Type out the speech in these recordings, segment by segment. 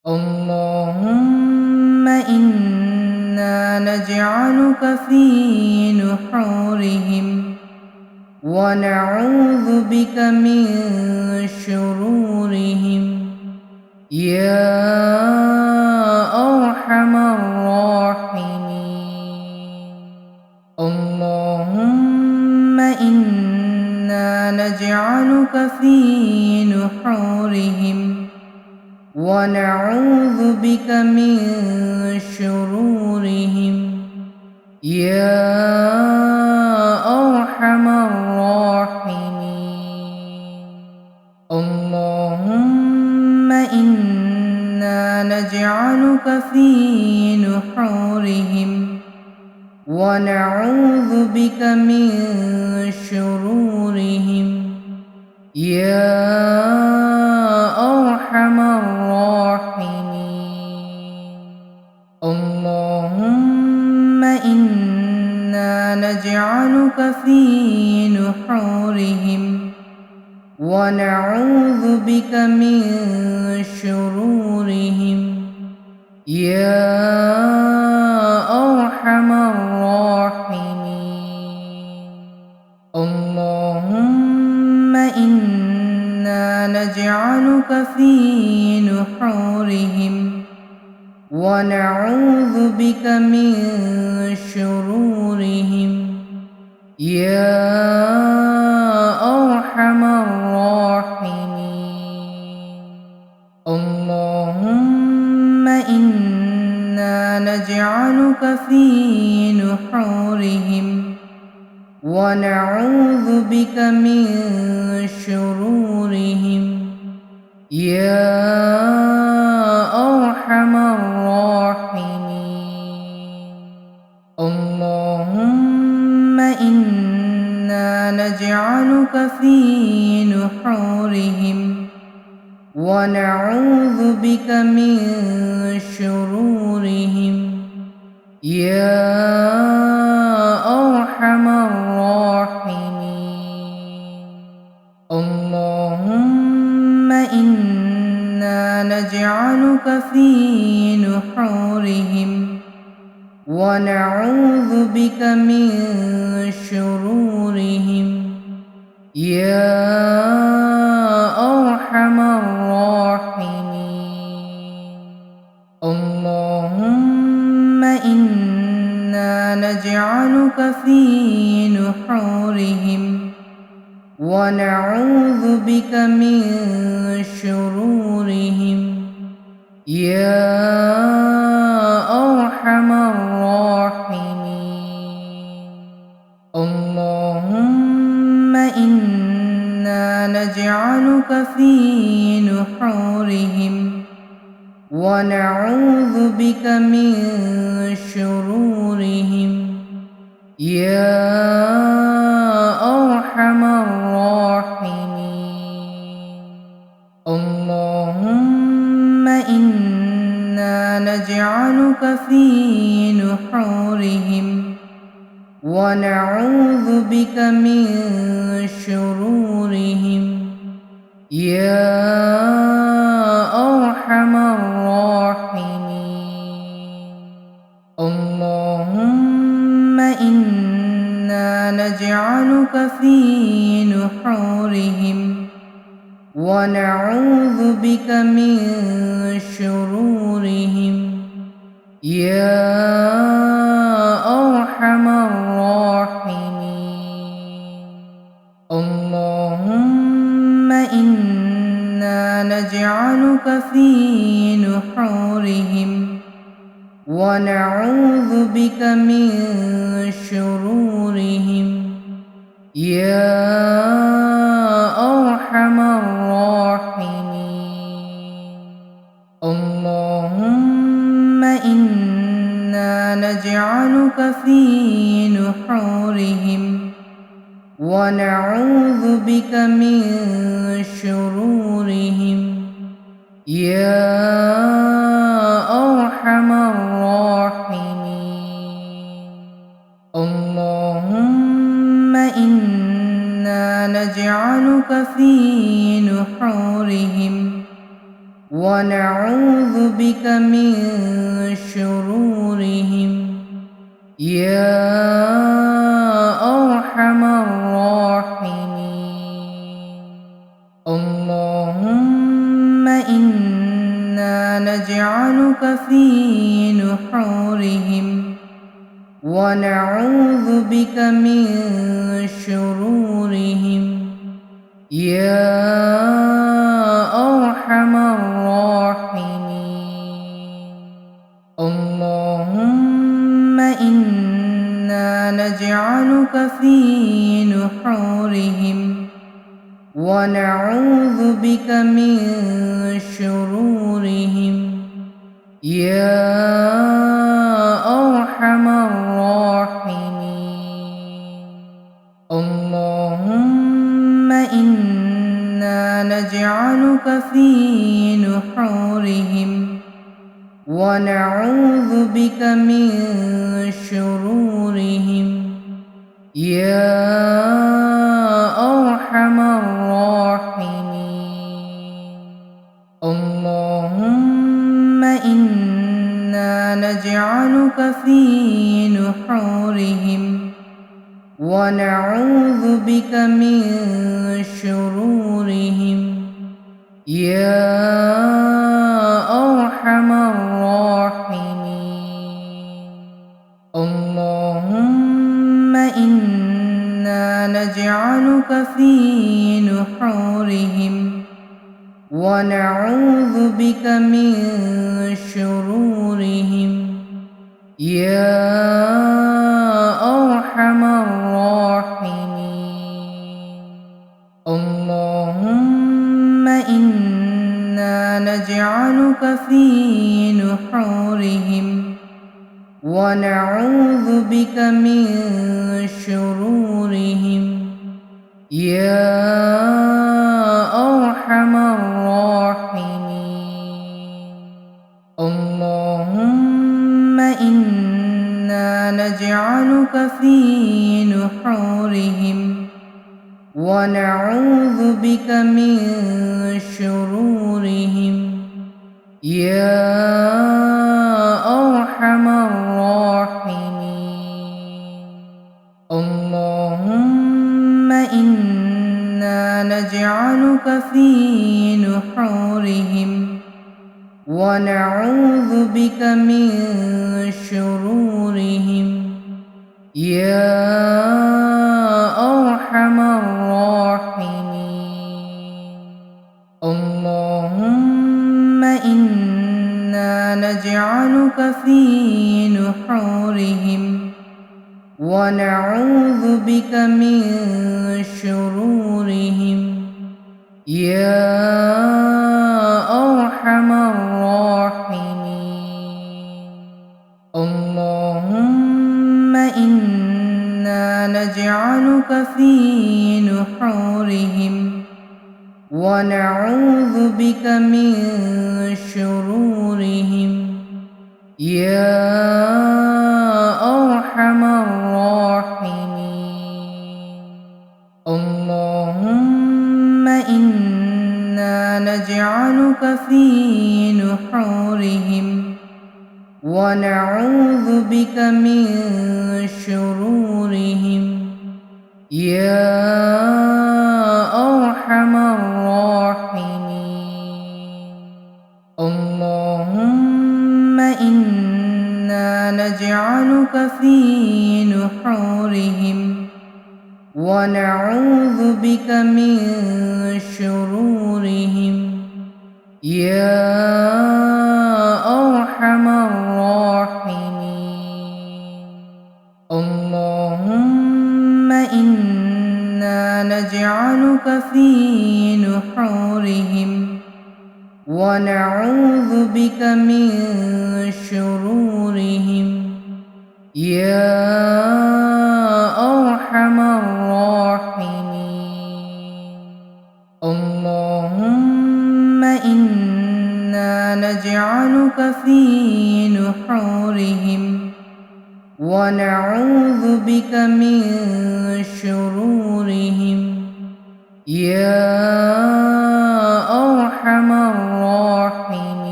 اللهم إنا نجعلك في نحورهم ونعوذ بك من شرورهم يا أرحم الراحمين. اللهم إنا نجعلك في نحورهم ونعوذ بك من شرورهم يا أرحم الراحمين. اللهم إنا نجعلك في نحورهم ونعوذ بك من شرورهم يا أرحم الراحمين. اللهم إنا نجعلك في نحورهم ونعوذ بك من شرورهم يا أرحم الراحمين. اللهم إنا نجعلك في نحورهم ونعوذ بك من شرورهم يا أرحم الراحمين. اللهم إنا نجعلك في نحورهم ونعوذ بك من شرورهم يا أرحم الراحمين. اللهم إنا نجعلك في نحورهم ونعوذ بك من شرورهم يا أرحم الراحمين. اللهم إنا نجعلك في نحورهم ونعوذ بك من شرورهم يا أرحم الراحمين. اللهم إنا نجعلك في نحورهم ونعوذ بك من شرورهم يا أرحم الراحمين. اللهم إنا نجعلك في نحورهم ونعوذ بك من شرورهم يا أرحم الراحمين. اللهم إنا نجعلك في نحورهم ونعوذ بك من شرورهم يا أرحم الراحمين. اللهم إنا نجعلك في نحورهم ونعوذ بك من شرورهم يا أرحم الراحمين. اللهم إنا نجعلك في نحورهم ونعوذ بك من شرورهم يا أرحم الراحمين. اللهم إنا نجعلك في نحورهم ونعوذ بك من شرورهم يا أرحم الراحمين. اللهم إنا نجعلك في نحورهم ونعوذ بك من شرورهم يا أرحم الراحمين. اللهم إنا نجعلك في نحورهم ونعوذ بك من شرورهم يا أرحم الراحمين. اللهم إنا نجعلك في نحورهم ونعوذ بك من شرورهم يا أرحم الراحمين. اللهم إنا نجعلك في نحورهم ونعوذ بك من شرورهم يا أرحم الراحمين. اللهم إنا نجعلك في نحورهم ونعوذ بك من شرورهم يا أرحم الراحمين. اللهم إنا نجعلك في نحورهم ونعوذ بك من شرورهم يا أرحم الراحمين. اللهم إنا نجعلك في نحورهم ونعوذ بك من شرورهم يا أرحم الراحمين. اللهم إنا نجعلك في نحورهم ونعوذ بك من شرورهم يا أرحم الراحمين. اللهم إنا نجعلك في نحورهم ونعوذ بك من شرورهم يا أرحم الراحمين. اللهم إنا نجعلك في نحورهم ونعوذ بك من شرورهم يا أرحم الراحمين. اللهم إنا نجعلك في نحورهم ونعوذ بك من شرورهم يا أرحم الراحمين. اللهم إنا نجعلك في نحورهم ونعوذ بك من شرورهم يا أرحم الراحمين. اللهم إنا نجعلك في نحورهم ونعوذ بك من شرورهم يا أرحم الراحمين. اللهم إنا نجعلك في نحورهم ونعوذ بك من شرورهم يا أرحم الراحمين. اللهم إنا نجعلك في نحورهم ونعوذ بك من شرورهم يا أرحم الراحمين. الراحمين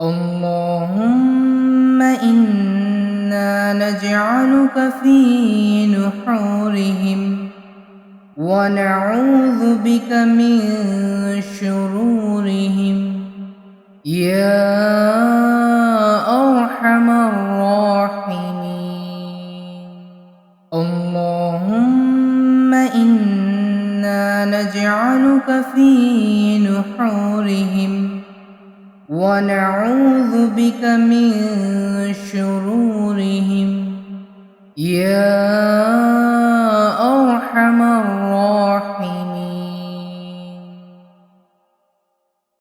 اللهم إنا نجعلك في نحورهم ونعوذ بك من شرورهم يا أرحم الراحمين اللهم إنا نجعلك في نحورهم ونعوذ بك من شرورهم يا